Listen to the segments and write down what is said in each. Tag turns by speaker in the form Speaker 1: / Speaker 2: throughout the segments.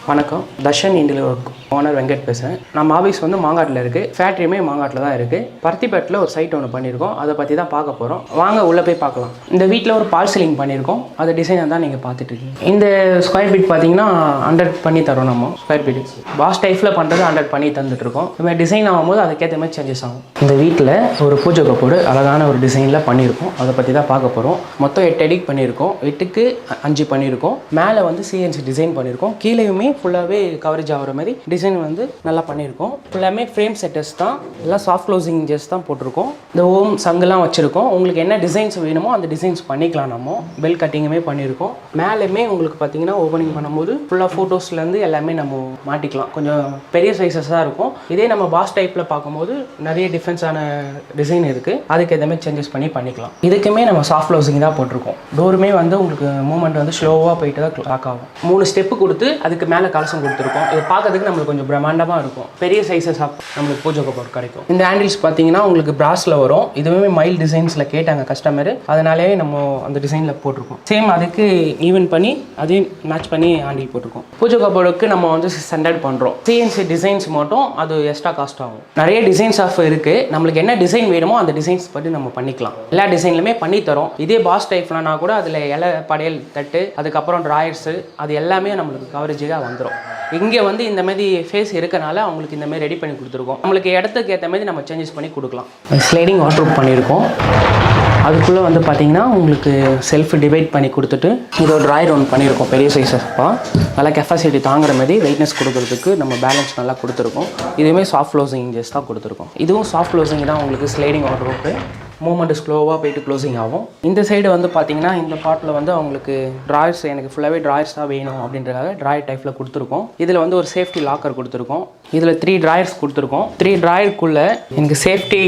Speaker 1: வணக்கம். தர்ஷன் இண்டில் ஓனர் வெங்கட் பேசுகிறேன். நம்ம ஆஃபீஸ் வந்து மாங்காட்டில் இருக்குது, ஃபேக்ட்ரியுமே மாங்காட்டில் தான் இருக்குது. பருத்திப்பேட்டில் ஒரு சைட் ஒன்று பண்ணியிருக்கோம், அதை பற்றி தான் பார்க்க போகிறோம். வாங்க உள்ளே போய் பார்க்கலாம். இந்த வீட்டில் ஒரு பால் சீலிங் பண்ணியிருக்கோம், அது டிசைனை தான் நீங்கள் பார்த்துட்டு இருக்கீங்க. இந்த ஸ்கொயர் ஃபீட் பார்த்தீங்கன்னா 100 பண்ணி தரோம். நம்ம ஸ்கொயர் ஃபீட் பாஸ் டைப்பில் பண்ணுறது 100 பண்ணி தந்துட்டுருக்கோம். இந்த மாதிரி டிசைன் ஆகும்போது அதுக்கேற்ற மாதிரி சேஞ்சஸ் ஆகும். இந்த வீட்டில் ஒரு பூஜை கப்போடு அழகான ஒரு டிசைனில் பண்ணியிருக்கோம், அதை பற்றி தான் பார்க்க போகிறோம். மொத்தம் 8 அடிக்கு பண்ணியிருக்கோம், 8க்கு 5 பண்ணியிருக்கோம். மேலே வந்து சிஎன்சி டிசைன் பண்ணியிருக்கோம், கீழேயுமே ஃபுல்லாகவே கவரேஜ் ஆகிற மாதிரி டிசைன் வந்து நல்லா பண்ணியிருக்கோம். ஃபுல்லாமே ஃப்ரேம் செட்டர்ஸ் தான், எல்லாம் சாஃப்ட் க்ளோசிங் ஜெஸ் தான் போட்டிருக்கோம். இந்த ஓம் சங்கெல்லாம் வச்சுருக்கோம். உங்களுக்கு என்ன டிசைன்ஸ் வேணுமோ அந்த டிசைன்ஸ் பண்ணிக்கலாம். நம்ம பெல் கட்டிங்குமே பண்ணியிருக்கோம். மேலேயுமே உங்களுக்கு பார்த்தீங்கன்னா ஓப்பனிங் பண்ணும்போது ஃபுல்லாக ஃபோட்டோஸ்லேருந்து எல்லாமே நம்ம மாட்டிக்கலாம். கொஞ்சம் பெரிய சைஸஸாக இருக்கும். இதே நம்ம பாஸ் டைப்பில் பார்க்கும்போது நிறைய டிஃப்ரென்ஸான டிசைன் இருக்குது, அதுக்கு எதுவுமே சேஞ்சஸ் பண்ணிக்கலாம். இதுக்குமே நம்ம சாஃப்ட் க்ளோசிங் தான் போட்டிருக்கோம். டோருமே வந்து உங்களுக்கு மூவ்மெண்ட் வந்து ஸ்லோவாக போயிட்டு தான் லாக் ஆகும். 3 ஸ்டெப்பு கொடுத்து அதுக்கு மேலே கலசம் கொடுத்துருக்கோம். இது பார்க்கறதுக்கு நம்மளுக்கு கொஞ்சம் பிரம்மாண்டமாக இருக்கும். பெரிய சைஸஸ் நம்மளுக்கு பூஜை கப்போர்ட் கிடைக்கும். இந்த ஹேண்டில்ஸ் பார்த்தீங்கன்னா உங்களுக்கு பிராஸில் வரும். இதுவுமே மைல் டிசைன்ஸில் கேட்டாங்க கஸ்டமர், அதனாலே நம்ம அந்த டிசைனில் போட்டிருக்கோம். சேம் அதுக்கு ஈவன் பண்ணி அதையும் மேட்ச் பண்ணி ஹேண்டில் போட்டிருக்கோம். பூஜை கப்போர்டுக்கு நம்ம வந்து 600 பண்ணுறோம். சிஎன்சி டிசைன்ஸ் மட்டும் அது எக்ஸ்ட்ரா காஸ்ட் ஆகும். நிறைய டிசைன்ஸ் ஆஃப் இருக்குது. நம்மளுக்கு என்ன டிசைன் வேணுமோ அந்த டிசைன்ஸ் பற்றி நம்ம பண்ணிக்கலாம். எல்லா டிசைன்லுமே பண்ணி தரோம். இதே பாஸ் டைப்லனா கூட அதில் இலை படையல் தட்டு, அதுக்கப்புறம் ட்ராயர்ஸு, அது எல்லாமே நம்மளுக்கு கவரேஜாக வந்துடும். இங்கே வந்து இந்த மாதிரி ஃபேஸ் இருக்கனால அவங்களுக்கு இந்த மாதிரி ரெடி பண்ணி கொடுத்துருக்கோம். நம்மளுக்கு இடத்துக்கு ஏற்ற மாதிரி நம்ம சேஞ்சஸ் பண்ணி கொடுக்கலாம். ஸ்லைடிங் வாட்ரூப் பண்ணியிருக்கோம். அதுக்குள்ளே வந்து பார்த்தீங்கன்னா உங்களுக்கு செல்ஃப் டிவைட் பண்ணி கொடுத்துட்டு இதோட ட்ராயர் ஒன்று பண்ணியிருக்கோம். பெரிய சைஸஸ்ப்பா நல்லா கெப்பாசிட்டி தாங்குற மாதிரி வெயிட்னஸ் கொடுக்குறதுக்கு நம்ம பேலன்ஸ் நல்லா கொடுத்துருக்கோம். இதுவுமே சாஃப்ட் க்ளோசிங் இன்ஜஸ் தான் கொடுத்துருக்கோம். இதுவும் சாஃப்ட் க்ளோசிங் தான். உங்களுக்கு ஸ்லைடிங் வாட்ரூப்பு மூவ்மெண்ட் ஸ்லோவாக போயிட்டு க்ளோசிங் ஆகும். இந்த சைடு வந்து பார்த்தீங்கன்னா இந்த பார்ட்டில் வந்து அவங்களுக்கு ட்ராயர்ஸ், எனக்கு ஃபுல்லாகவே ட்ராயர்ஸ் தான் வேணும் அப்படின்றதுக்காக ட்ராயர் டைப்பில் கொடுத்துருக்கோம். இதில் வந்து ஒரு சேஃப்டி லாக்கர் கொடுத்துருக்கோம். இதில் 3 ட்ராயர்ஸ் கொடுத்துருக்கோம். 3 ட்ராயருக்குள்ளே எனக்கு சேஃப்டி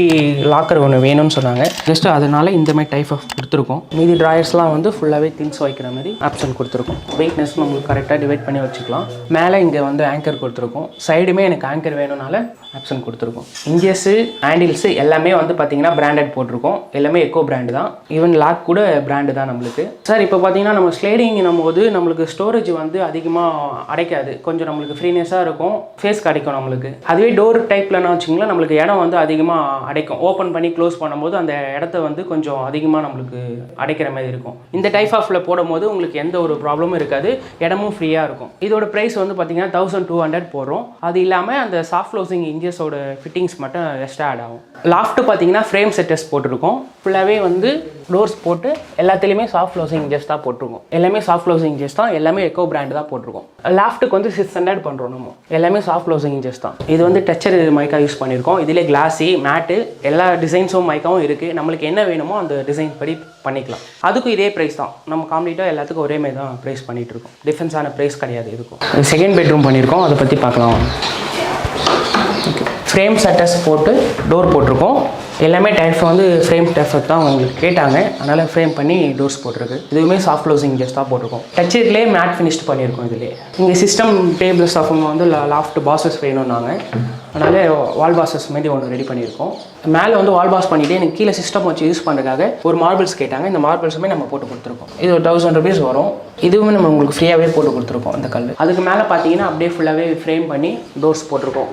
Speaker 1: லாக்கர் ஒன்று வேணும்னு சொன்னாங்க. ஜஸ்ட்டு அதனால இந்த மாதிரி டைப் ஆஃப் கொடுத்துருக்கோம். மீதி ட்ராயர்ஸ்லாம் வந்து ஃபுல்லாகவே திங்ஸ் வைக்கிற மாதிரி ஆப்ஷன் கொடுத்துருக்கோம். வெயிட்னஸ் நம்மளுக்கு கரெக்டாக டிவைட் பண்ணி வச்சுக்கலாம். மேலே இங்கே வந்து ஆங்கர் கொடுத்துருக்கோம். சைடுமே எனக்கு ஆங்கர் வேணும்னால ஆப்ஷன் கொடுத்துருக்கோம். இன்ஜஸ்ஸு ஹேண்டில்ஸு எல்லாமே வந்து பார்த்தீங்கன்னா பிராண்டட் போட்டிருக்கோம். எல்லாமே எக்கோ பிராண்டு தான். ஈவன் லாக் கூட பிராண்டு தான் நம்மளுக்கு. சார் இப்போ பார்த்தீங்கன்னா நம்ம ஸ்லைடிங் போது நம்மளுக்கு ஸ்டோரேஜ் வந்து அதிகமாக அடைக்காது. கொஞ்சம் நம்மளுக்கு ஃப்ரீனஸாக இருக்கும், ஃபேஸ் கிடைக்கும் நம்மளுக்கு. அதுவே டோர் டைப்லன்னு வச்சுங்களேன், நம்மளுக்கு இடம் வந்து அதிகமாக அடைக்கும். ஓப்பன் பண்ணி க்ளோஸ் பண்ணும்போது அந்த இடத்த வந்து கொஞ்சம் அதிகமாக நம்மளுக்கு அடைக்கிற மாதிரி இருக்கும். இந்த டைப் ஆஃபில் போடும்போது உங்களுக்கு எந்த ஒரு ப்ராப்ளமும் இருக்காது, இடமும் ஃப்ரீயாக இருக்கும். இதோட ப்ரைஸ் வந்து பார்த்தீங்கன்னா 1200 போடுறோம். அது இல்லாமல் அந்த சாஃப்ட் க்ளோசிங் இன்ஜஸோட ஃபிட்டிங்ஸ் மட்டும் எக்ஸ்ட்ரா ஆட் ஆகும். லாஃப்ட்டு பார்த்தீங்கன்னா ஃப்ரேம் செட்டர்ஸ் போட்டிருக்கோம். ஃபுல்லாகவே வந்து டோர்ஸ் போட்டு எல்லாத்துலேயுமே சாஃப்ட் க்ளோசிங் இன்ஜஸ் தான் போட்டிருக்கோம். எல்லாமே சாஃப்ட் க்ளோசிங் இன்ஜஸ் தான், எல்லாமே எக்கோ பிராண்டு தான் போட்டிருக்கோம். லாஃப்ட்டுக்கு வந்து 600 பண்ணுறோம் நம்ம. எல்லாமே சாஃப்ட் க்ளோசிங் இன்ஜஸ் தான். இது வந்து டச்சர் மைக்கா யூஸ் பண்ணியிருக்கோம். இதிலே கிளாஸி மேட்டு எல்லா டிசைன்ஸும் மைக்காவும் இருக்குது. நம்மளுக்கு என்ன வேணுமோ அந்த டிசைன் படி பண்ணிக்கலாம். அதுக்கும் இதே ப்ரைஸ் தான். நம்ம காம்ப்ளீட்டாக எல்லாத்துக்கும் ஒரே மாதிரி தான் ப்ரைஸ் பண்ணிகிட்ருக்கோம். டிஃப்ரென்ஸான ப்ரைஸ் கிடையாது இருக்கும். செகண்ட் பெட்ரூம் பண்ணியிருக்கோம், அதை பற்றி பார்க்கலாம். ஓகே, ஃப்ரேம் செட்டர்ஸ் போட்டு டோர் போட்டிருக்கோம். எல்லாமே டைப்ஸ் வந்து ஃப்ரேம் டைப்ஸ் தான் உங்களுக்கு கேட்டாங்க, அதனால் ஃப்ரேம் பண்ணி டோர்ஸ் போட்டிருக்கு. இதுவுமே சாஃப்ட் க்ளோசிங் ஜஸ்ட் தான் போட்டிருக்கோம். டச்சர்லேயே மேட் ஃபினிஷ்ட் பண்ணியிருக்கோம். இதிலே இங்கே சிஸ்டம் டேபிள் ஸ்டாஃபுங்க வந்து லாஃப்ட் பாஸஸ் வேணும்னாங்க, அதனால் வால் பாஸஸ் மாரி ஒன்று ரெடி பண்ணியிருக்கோம். மேலே வந்து வால் பாஸ் பண்ணிவிட்டு எனக்கு கீழே சிஸ்டம் வச்சு யூஸ் பண்ணுறதுக்காக ஒரு மார்பிள்ஸ் கேட்டாங்க. இந்த மார்பிள்ஸுமே நம்ம போட்டு கொடுத்துருக்கோம். இது ஒரு 1000 rupees வரும். இதுவுமே நம்ம உங்களுக்கு ஃப்ரீயாகவே போட்டு கொடுத்துருக்கோம். இந்த கல் அதுக்கு மேலே பார்த்தீங்கன்னா அப்படியே ஃபுல்லாகவே ஃப்ரேம் பண்ணி டோர்ஸ் போட்டிருக்கோம்.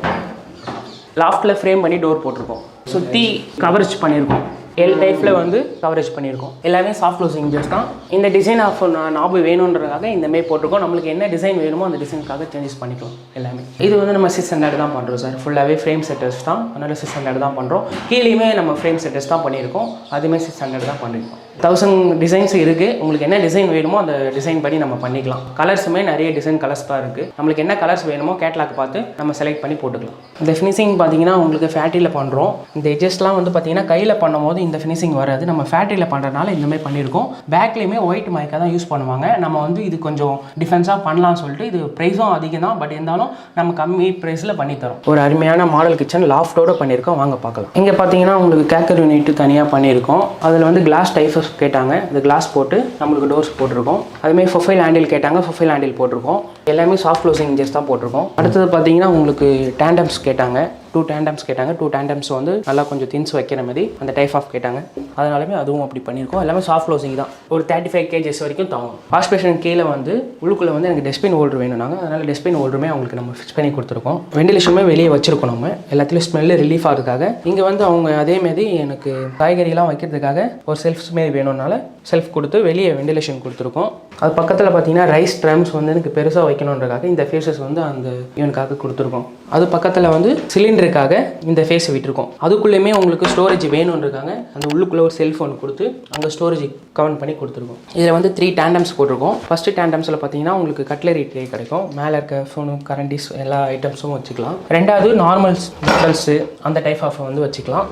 Speaker 1: லாஃப்ட்டில் ஃப்ரேம் பண்ணி டோர் போட்டிருக்கோம். சுற்றி கவரேஜ் பண்ணியிருக்கோம். எல் டைப்பில் வந்து கவரேஜ் பண்ணியிருக்கோம். எல்லாமே சாஃப்ட் க்ளோசிங் இன்ஜஸ் தான். இந்த டிசைன் ஆஃப் நாபு வேணுன்றதுக்காக இந்தமாரி போட்டிருக்கோம். நம்மளுக்கு என்ன டிசைன் வேணுமோ அந்த டிசைனுக்காக சேஞ்சஸ் பண்ணிக்கலாம். எல்லாமே இது வந்து நம்ம 600 தான் பண்ணுறோம் சார். ஃபுல்லாகவே ஃப்ரேம் செட்டர்ஸ் தான், அதனால் 600 தான் பண்ணுறோம். கீழேயுமே நம்ம ஃப்ரேம் செட்டர்ஸ் தான் பண்ணியிருக்கோம். அதுவுமே 600 தான் பண்ணியிருக்கோம். 1000 டிசைன்ஸ் இருக்குது. உங்களுக்கு என்ன டிசைன் வேணுமோ அந்த டிசைன் படி நம்ம பண்ணிக்கலாம். கலர்ஸுமே நிறைய டிசைன் கலர்ஸ் தான் இருக்குது. நம்மளுக்கு என்ன கலர்ஸ் வேணுமோ கேட்லாக் பார்த்து நம்ம செலக்ட் பண்ணி போட்டுக்கலாம். இந்த ஃபினிஷிங் பார்த்தீங்கன்னா உங்களுக்கு ஃபேக்ட்ரியில் பண்ணுறோம். இந்த எட்ஜஸ்லாம் வந்து பார்த்தீங்கன்னா கையில் பண்ணும்போது இந்த ஃபினிஷிங் வராது. நம்ம ஃபேக்ட்ரியில் பண்ணுறதுனால இந்தமாதிரி பண்ணியிருக்கோம். பேக்லேயுமே ஒயிட் மைக்காக தான் யூஸ் பண்ணுவாங்க. நம்ம வந்து இது கொஞ்சம் டிஃபென்ஸாக பண்ணலாம்னு சொல்லிட்டு, இது ப்ரைஸும் அதிகம் தான், பட் இருந்தாலும் நம்ம கம்மி ப்ரைஸில் பண்ணித்தரோம். ஒரு அருமையான மாடல் கிச்சன் லாஃப்டோடு பண்ணியிருக்கோம், வாங்க பார்க்கலாம். இங்கே பார்த்தீங்கன்னா உங்களுக்கு கேக்கர் யூனிட் தனியாக பண்ணியிருக்கோம். அதில் வந்து கிளாஸ் டைப்ஸ் கேட்டாங்க, இந்த கிளாஸ் போட்டு நம்மளுக்கு டோர்ஸ் போட்டிருக்கோம். அதுமாதிரி ப்ரொஃபைல் ஹேண்டில் கேட்டாங்க, ப்ரொஃபைல் ஹேண்டில் போட்டிருக்கோம். எல்லாமே சாஃப்ட் க்ளோசிங் இன்ஜஸ் தான் போட்டிருக்கோம். அடுத்தது பார்த்தீங்கன்னா உங்களுக்கு டேண்டம்ஸ் கேட்டாங்க, 2 டேண்டம்ஸ் கேட்டாங்க. 2 டேண்டம்ஸ் வந்து நல்லா கொஞ்சம் தின்ஸ் வைக்கிற மாதிரி அந்த டைப் ஆஃப் கேட்டாங்க. அதனாலுமே அதுவும் அப்படி பண்ணியிருக்கோம். எல்லாமே சாஃப்ட் க்ளோசிங் தான். ஒரு 35 kgs வரைக்கும் தாங்கும். வாஷ் பேஷன் கீழே வந்து உள்ளுக்குள்ளே வந்து எனக்கு டஸ்ட்பின் ஹோல்டர் வேணும்னாங்க. அதனால் டஸ்ட்பின் ஹோல்டருமே அவங்களுக்கு நம்ம ஃபிக்ஸ் பண்ணி கொடுத்துருக்கோம். வெண்டிலேஷனுமே வெளியே வச்சிருக்கோம். நம்ம எல்லாத்துலேயும் ஸ்மெல்லு ரிலீஃப் ஆகிறதுக்காக இங்கே வந்து அவங்க அதேமாரி எனக்கு காய்கறிலாம் வைக்கிறதுக்காக ஒரு செல்ஃப்ஸ் மாரி வேணும்னால செல்ஃப் கொடுத்து வெளியே வெண்டிலேஷன் கொடுத்துருக்கோம். அது பக்கத்தில் பார்த்தீங்கன்னா ரைஸ் ட்ரம்ஸ் வந்து எனக்கு பெருசாக வைக்கணுன்றக்காக இந்த ஃபேஸஸ் வந்து அந்த இவனுக்காக கொடுத்துருக்கோம். அது பக்கத்தில் வந்து சிலிண்டருக்காக இந்த ஃபேஸை விட்டுருக்கோம். அதுக்குள்ளேயுமே உங்களுக்கு ஸ்டோரேஜ் வேணுன்றக்காக அந்த உள்ளுக்குள்ளே ஒரு செல்ஃபோன் கொடுத்து அங்கே ஸ்டோரேஜ் கவர் பண்ணி கொடுத்துருக்கோம். இதில் வந்து 3 டேண்டம்ஸ் போட்டிருக்கோம். ஃபஸ்ட்டு டேண்டம்ஸில் பார்த்தீங்கன்னா உங்களுக்கு கட்லரி ட்ரே கிடைக்கும். மேலே இருக்க ஃபோனு கரண்டிஸ் எல்லா ஐட்டம்ஸும் வச்சுக்கலாம். ரெண்டாவது நார்மல்ஸ் பாட்டில்ஸு அந்த டைப் ஆஃப் வந்து வச்சுக்கலாம்.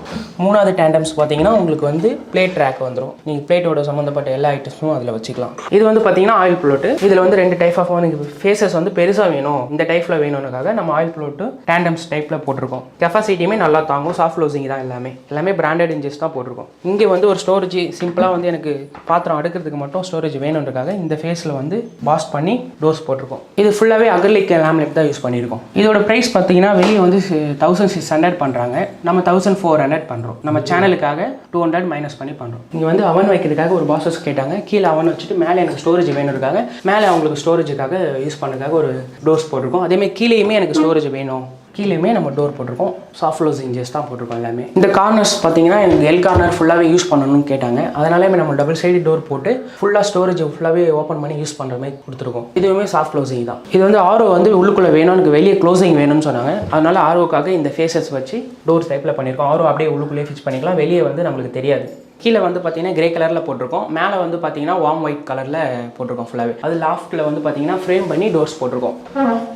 Speaker 1: மூணாவது டேண்டம்ஸ் பார்த்தீங்கன்னா உங்களுக்கு வந்து பிளேட் ட்ராக் வந்துடும். நீங்கள் பிளேட்டோட சம்மந்தப்பட்ட எல்லா ஐட்டம்ஸும் அதில் வச்சுக்கலாம். இது வந்து பார்த்தீங்கன்னா ஆயில் ப்ளோட்டு. இதில் வந்து 2 டைப் ஆஃப் வந்து ஃபேஸஸ் வந்து பெருசாக வேணும், இந்த டைப்பில் வேணும்னுக்காக நம்ம ஆயில் ப்ளோட்டு டேண்டம்ஸ் டைப்பில் போட்டிருக்கோம். கெப்பாசிட்டியுமே நல்லா தாங்கும். சாஃப்ட் க்ளோசிங் தான் எல்லாமே பிராண்டட் இன்ஜஸ் தான் போட்டிருக்கோம். இங்கே வந்து ஒரு ஸ்டோரேஜ் சிம்பிளாக வந்து எனக்கு பாத்திரம் அடுக்கிறதுக்கு மட்டும் ஸ்டோரேஜ் வேணுன்றக்காக இந்த ஃபேஸில் வந்து பாஸ் பண்ணி டோர்ஸ் போட்டிருக்கோம். இது ஃபுல்லாகவே அகர்லிக் லேமினேட் தான் யூஸ் பண்ணியிருக்கோம். இதோட ப்ரைஸ் பார்த்தீங்கன்னா வெளியே வந்து 1600 பண்ணுறாங்க. நம்ம 1400 பண்ணுறோம். நம்ம சேனலுக்காக 200 மைனஸ் பண்ணி பண்ணுறோம். இங்கே வந்து அவன் வைக்கிறதுக்காக ஒரு பாக்ஸஸ் கேட்டாங்க. கீழே அவன் வச்சுட்டு மேலே எனக்கு ஸ்டோரேஜ் வேணுன்றக்காக மேலே அவங்களுக்கு ஸ்டோரேஜுக்காக யூஸ் பண்ணுறதுக்காக ஒரு டோர்ஸ் போட்டிருக்கோம். அதேமாதிரி கீழேயுமே எனக்கு ஸ்டோரேஜ் வேணும், கீழேயுமே நம்ம டோர் போட்டிருக்கோம். சாஃப்ட் க்ளோசிங் இன்ஜஸ் தான் போட்டிருக்கோம் எல்லாமே. இந்த கார்னர்ஸ் பார்த்தீங்கன்னா எனக்கு எல் கார்னர் ஃபுல்லாகவே யூஸ் பண்ணணும்னு கேட்டாங்க. அதனாலே நம்ம டபுள் சைடு டோர் போட்டு ஃபுல்லாக ஸ்டோரேஜ் ஃபுல்லாகவே ஓப்பன் பண்ணி யூஸ் பண்ணுற மாதிரி கொடுத்துருக்கோம். இதுவுமே சாஃப்ட் க்ளோசிங் தான். இது வந்து ஆர்ஓ வந்து உள்ளுக்குள்ளே வேணும், எனக்கு வெளியே க்ளோசிங் வேணும்னு சொன்னாங்க. அதனால ஆர்ஓக்காக இந்த ஃபேஸஸ் வச்சு டோர் டைப்பில் பண்ணியிருக்கோம். ஆர்ஓ அப்படியே உள்ளுக்குள்ளேயே ஃபிக்ஸ் பண்ணிக்கலாம். வெளியே வந்து நம்மளுக்கு தெரியாது. கீழே வந்து பார்த்தீங்கன்னா கிரே கலரில் போட்டிருக்கோம். மேலே வந்து பார்த்தீங்கன்னா வார்ம் ஒயிட் கலரில் போட்டிருக்கோம் ஃபுல்லாகவே. அது லாஃப்ட்டில் வந்து பார்த்தீங்கன்னா ஃப்ரேம் பண்ணி டோர்ஸ் போட்டிருக்கோம்.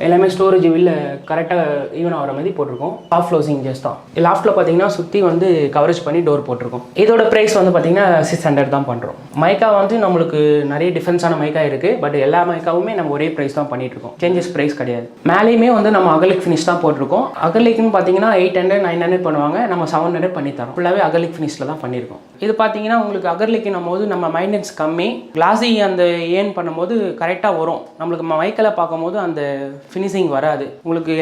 Speaker 1: எல்லாமே ஸ்டோரேஜ் வெளில கரெக்டாக ஈவன் ஆகிற மாதிரி போட்டிருக்கோம். சாஃப்ட் க்ளோசிங் ஜஸ்ட் தான். லாஃப்ட்டில் பார்த்தீங்கன்னா சுற்றி வந்து கவரேஜ் பண்ணி டோர் போட்டிருக்கோம். இதோட ப்ரைஸ் வந்து பார்த்தீங்கன்னா 600 தான் பண்ணுறோம். மைக்கா வந்து நம்மளுக்கு நிறைய டிஃப்ரென்ஸான மைக்கா இருக்குது. பட் எல்லா மைக்காவுமே நம்ம ஒரே ப்ரைஸ் தான் பண்ணிகிட்ருக்கோம். சேஞ்சஸ் ப்ரைஸ் கிடையாது. மேலேயுமே வந்து நம்ம அகர்லிக் ஃபினிஷ் தான் போட்டிருக்கோம். அகர்லிக்னு பார்த்தீங்கன்னா 800 900 பண்ணுவாங்க. நம்ம 700 பண்ணி தரோம். ஃபுல்லாகவே அகர்லிக் ஃபினிஷில் தான் பண்ணியிருக்கோம். இது பார்த்தீங்கன்னா உங்களுக்கு அகர்லிக்கினும் போது நம்ம மைண்டன்ஸ் கம்மி, கிளாஸி அந்த ஏன் பண்ணும்போது கரெக்டாக வரும். நம்மளுக்கு மைக்கில் பார்க்கும்போது அந்த ஃபினிஷிங் வராது. உங்களுக்கு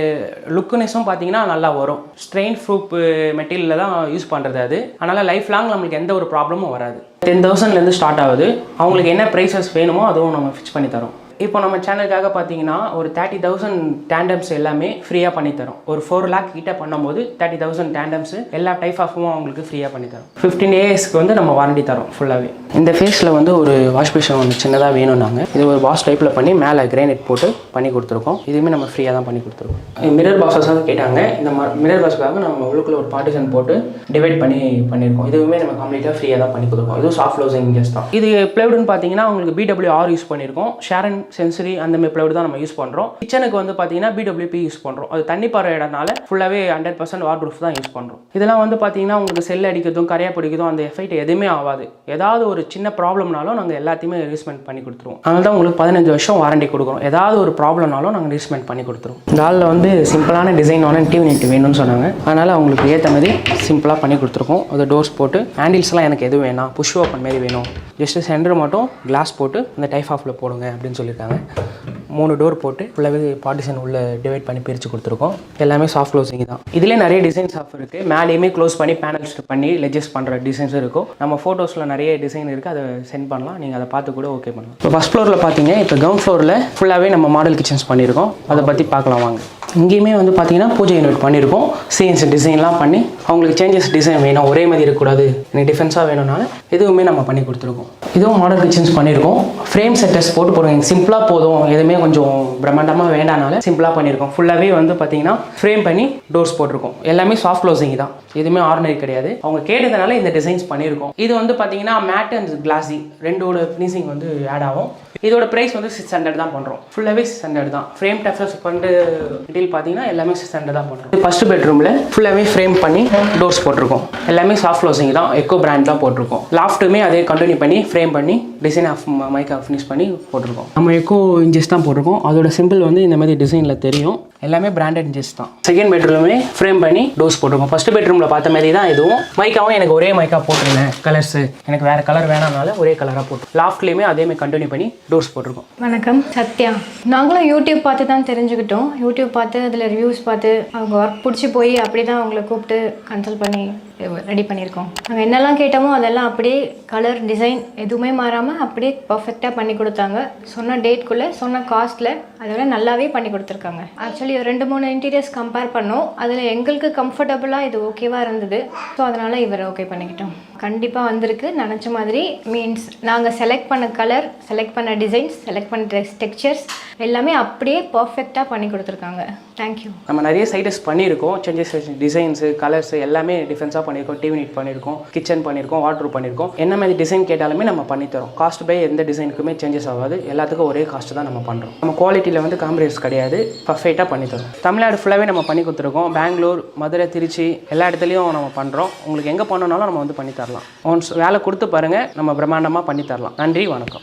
Speaker 1: லுக்குனஸும் பார்த்தீங்கன்னா நல்லா வரும். ஸ்ட்ரெயின் ப்ரூஃப் மெட்டீரியலில் தான் யூஸ் பண்ணுறது அது. அதனால் லைஃப் லாங் நம்மளுக்கு எந்த ஒரு ப்ராப்ளமும் வராது. 10,000லேருந்து ஸ்டார்ட் ஆகுது. அவங்களுக்கு என்ன ப்ரைஸஸ் வேணுமோ அதுவும் நம்ம ஃபிக்ஸ் பண்ணி தரோம். இப்போ நம்ம சேனலுக்காக பார்த்தீங்கன்னா ஒரு 30,000 டேண்டம்ஸ் எல்லாமே ஃப்ரீயாக பண்ணித்தரோம். ஒரு 4 lakh கிட்ட பண்ணும்போது 30,000 டேண்டம்ஸ் எல்லா டைப் ஆஃபும் அவங்களுக்கு ஃப்ரீயாக பண்ணித்தரோம். 15 daysக்கு வந்து நம்ம வாரண்டி தரோம் ஃபுல்லாகவே. இந்த ஃபேஸில் வந்து ஒரு வாஷ் பேஷன் ஒன்று சின்னதாக வேணும்னாங்க. இது ஒரு வாஷ் டைப்பில் பண்ணி மேலே கிரானைட் போட்டு பண்ணி கொடுத்துருக்கோம். இதுவுமே நம்ம ஃப்ரீயாக தான் பண்ணி கொடுத்துருக்கோம். மிரர் பாக்ஸஸாக கேட்டாங்க. இந்த மிரர் பாக்ஸுக்காக நம்ம உள்ளுக்குள்ள ஒரு பார்ட்டிஷன் போட்டு டிவைட் பண்ணியிருக்கோம். இதுவுமே நம்ம கம்ப்ளீட்டாக ஃப்ரீயாக தான் பண்ணி கொடுத்துருக்கோம். இதுவும் சாஃப்ட் க்ளோசிங் இன்ஜஸ் தான். இது பிளவுடுன்னு பார்த்தீங்கன்னா உங்களுக்கு BWR யூஸ் பண்ணியிருக்கோம். ஷேரன் சென்சரி அந்த மாதிரி பிளவுட் தான் நம்ம யூஸ் பண்ணுறோம். கிச்சனுக்கு வந்து பார்த்தீங்கன்னா BWP யூஸ் பண்ணுறோம். அது தண்ணி பாறை இடனால ஃபுல்லாகவே 100% வாட்டர் ப்ரூஃப் தான் யூஸ் பண்ணுறோம். இதெல்லாம் வந்து பார்த்தீங்கன்னா உங்களுக்கு செல் அடிக்கிறதும் கரையா பிடிக்கிறதும் அந்த எஃபெக்ட் எதுவுமே ஆகாது. ஏதாவது ஒரு சின்ன ப்ராப்ளம்னாலும் நாங்கள் எல்லாத்தையுமே ரீஸ்மெண்ட் பண்ணி கொடுத்துருவோம். அதனால தான் உங்களுக்கு 15 வருஷம் வாரண்டி கொடுக்குறோம். ஏதாவது ஒரு ப்ராப்ளம்னாலும் நாங்கள் ரீஸ்மெண்ட் பண்ணி கொடுத்துருவோம். இந்த ஆளில் வந்து சிம்பிளான டிசைனான டிவி நெட் வேணும்னு சொன்னாங்க. அதனால் அவங்களுக்கு ஏற்ற மாதிரி சிம்பிளாக பண்ணி கொடுத்துருக்கோம். அது டோர்ஸ் போட்டு ஹேண்டில்ஸ்லாம் எனக்கு எதுவும் வேணாம், புஷ் ஓப்பன் மாரி வேணும், ஜஸ்ட்டு சென்டர் மட்டும் கிளாஸ் போட்டு அந்த டைப் ஆஃபில் போடுங்க அப்படின்னு சொல்லியிருக்காங்க. 3 டோர் போட்டு ஃபுல்லாகவே பார்ட்டிஷன் உள்ள டிவைட் பண்ணி பிரித்து கொடுத்துருக்கோம். எல்லாமே சாஃப்ட் க்ளோசிங் தான். இதிலே நிறைய டிசைன்ஸ் ஆஃப் இருக்குது. மேலேயுமே க்ளோஸ் பண்ணி பேனல்ஸ் பண்ணி லெஜஸ் பண்ணுற டிசைன்ஸும் இருக்கும். நம்ம ஃபோட்டோஸில் நிறைய டிசைன் இருக்குது. அதை சென்ட் பண்ணலாம். நீங்கள் அதை பார்த்து கூட ஓகே பண்ணலாம். இப்போ ஃபஸ்ட் ஃப்ளோரில் பார்த்தீங்க. இப்போ கிரவுண்ட் ஃப்ளோரில் ஃபுல்லாகவே நம்ம மாடல் கிச்சன்ஸ் பண்ணியிருக்கோம். அதை பற்றி பார்க்கலாம் வாங்க. இங்கேயுமே வந்து பார்த்தீங்கன்னா பூஜை யூனிட் பண்ணியிருக்கோம். சீன்ஸ் டிசைன்லாம் பண்ணி அவங்களுக்கு சேஞ்சஸ் டிசைன் வேணும், ஒரே மாதிரி இருக்கக்கூடாது, எனக்கு டிஃபென்ஸாக வேணும்னால இதுவுமே நம்ம பண்ணி கொடுத்துருக்கோம். இதுவும் மாடல் கிச்சன்ஸ் பண்ணியிருக்கோம். ஃப்ரேம் செட்டர்ஸ் போட்டு போடுங்க. சிம்பிளாக போதும், எதுவுமே கொஞ்சம் பிரம்மாண்டமாக வேண்டானால சிம்பிளாக பண்ணியிருக்கோம். ஃபுல்லாகவே வந்து பார்த்தீங்கன்னா ஃப்ரேம் பண்ணி டோர்ஸ் போட்டிருக்கோம். எல்லாமே சாஃப்ட் க்ளோசிங் தான். எதுவுமே ஆர்டினரி கிடையாது. அவங்க கேட்டதுனால இந்த டிசைன்ஸ் பண்ணியிருக்கோம். இது வந்து பார்த்தீங்கன்னா மேட் அண்ட் கிளாஸி ரெண்டோட ஃபினிஷிங் வந்து ஆட் ஆகும். இதோட ப்ரைஸ் வந்து 600 தான் பண்ணுறோம். ஃபுல்லாகவே 600 தான். ஃப்ரேம் டஃப்னஸ் பண்ணிட்டு டீல் பார்த்தீங்கன்னா எல்லாமே 600 தான் பண்ணுறோம். ஃபர்ஸ்ட் பெட்ரூமில் ஃபுல்லாகவே ஃப்ரேம் பண்ணி டோர்ஸ் போட்டிருக்கோம். எல்லாமே சாஃப்ட் க்ளோசிங் தான். எக்கோ பிராண்ட் தான் போட்டிருக்கோம். லாஃப்ட்டுமே அதே கண்டினியூ பண்ணி ஃப்ரேம் பண்ணி டிசைன் ஆஃப் மைக்கா ஃபினிஷ் பண்ணி போட்டிருக்கோம். நம்ம எக்கோ இன்ஜஸ் தான் போட்டிருக்கோம். அதோட சிம்பிள் வந்து இந்த மாதிரி டிசைனில் தெரியும். எல்லாமே பிராண்டட் இன்ஜஸ் தான். செகண்ட் பெட்ரூமே ஃப்ரேம் பண்ணி டோர்ஸ் போட்டிருக்கோம். ஃபர்ஸ்ட் பெட்ரூமில் பார்த்த மாதிரி தான் இதுவும். மைக்காவும் எனக்கு ஒரே மைக்கா போட்டிருந்தேன். கலர்ஸ் எனக்கு வேறு கலர் வேணாம்னால ஒரே கலராக போட்டு லாஃப்ட்லேயுமே அதேமாதிரி கண்டினியூ பண்ணி டோர்ஸ் போட்டிருக்கோம்.
Speaker 2: வணக்கம், சத்யா. நாங்களும் யூடியூப் பார்த்து தான் தெரிஞ்சுக்கிட்டோம். யூடியூப் பார்த்து பார்த்து அதில் ரிவ்யூஸ் பார்த்து அவங்க ஒர்க் பிடிச்சி போய் அப்படி தான் அவங்கள கூப்பிட்டு கன்சல்ட் பண்ணி ரெடி பண்ணியிருக்கோம். நாங்கள் என்னெல்லாம் கேட்டோமோ அதெல்லாம் அப்படியே கலர் டிசைன் எதுவுமே மாறாமல் அப்படியே பர்ஃபெக்டாக பண்ணி கொடுத்தாங்க. சொன்ன டேட்குள்ளே சொன்ன காஸ்ட்டில் அதோட நல்லாவே பண்ணி கொடுத்துருக்காங்க. ஆக்சுவலி 2-3 இன்டீரியர்ஸ் கம்பேர் பண்ணோம். அதில் எங்களுக்கு கம்ஃபர்டபுளாக இது ஓகேவாக இருந்தது. ஸோ அதனால் இவரை ஓகே பண்ணிக்கிட்டோம். கண்டிப்பாக வந்திருக்கு நினச்ச மாதிரி. மீன்ஸ் நாங்கள் செலக்ட் பண்ண கலர், செலக்ட் பண்ண டிசைன்ஸ், செலக்ட் பண்ண டெக்ஸ்சர்ஸ் எல்லாமே அப்படியே பர்ஃபெக்டாக பண்ணி கொடுத்துருக்காங்க. தேங்க்யூ.
Speaker 1: நம்ம நிறைய சைடஸ் பண்ணியிருக்கோம். சேஞ்சஸ் டிசைன்ஸு கலர்ஸ் எல்லாமே டிஃப்ரென்ஸாக பண்ணியிருக்கோம். டிவி நீட் பண்ணியிருக்கோம், கிச்சன் பண்ணியிருக்கோம், வாட்ரூப் பண்ணியிருக்கோம். என்ன மாதிரி டிசைன் கேட்டாலுமே நம்ம பண்ணித்தரோம். காஸ்ட் பை எந்த டிசைனுக்குமே சேஞ்சஸ் ஆகாது. எல்லாத்துக்கும் ஒரே காஸ்ட் தான் நம்ம பண்ணுறோம். நம்ம குவாலிட்டியில் வந்து காம்ப்ரமைஸ் கிடையாது. பர்ஃபெக்டாக பண்ணித்தரோம். தமிழ்நாடு ஃபுல்லாகவே நம்ம பண்ணி கொடுத்துருக்கோம். பெங்களூர், மதுரை, திருச்சி எல்லா இடத்துலையும் நம்ம பண்ணுறோம். உங்களுக்கு எங்கே பண்ணனாலும் நம்ம வந்து பண்ணித்தரலாம். ஒன்ஸ் வேலை கொடுத்து பாருங்கள், நம்ம பிரம்மாண்டமாக பண்ணித்தரலாம். நன்றி, வணக்கம்.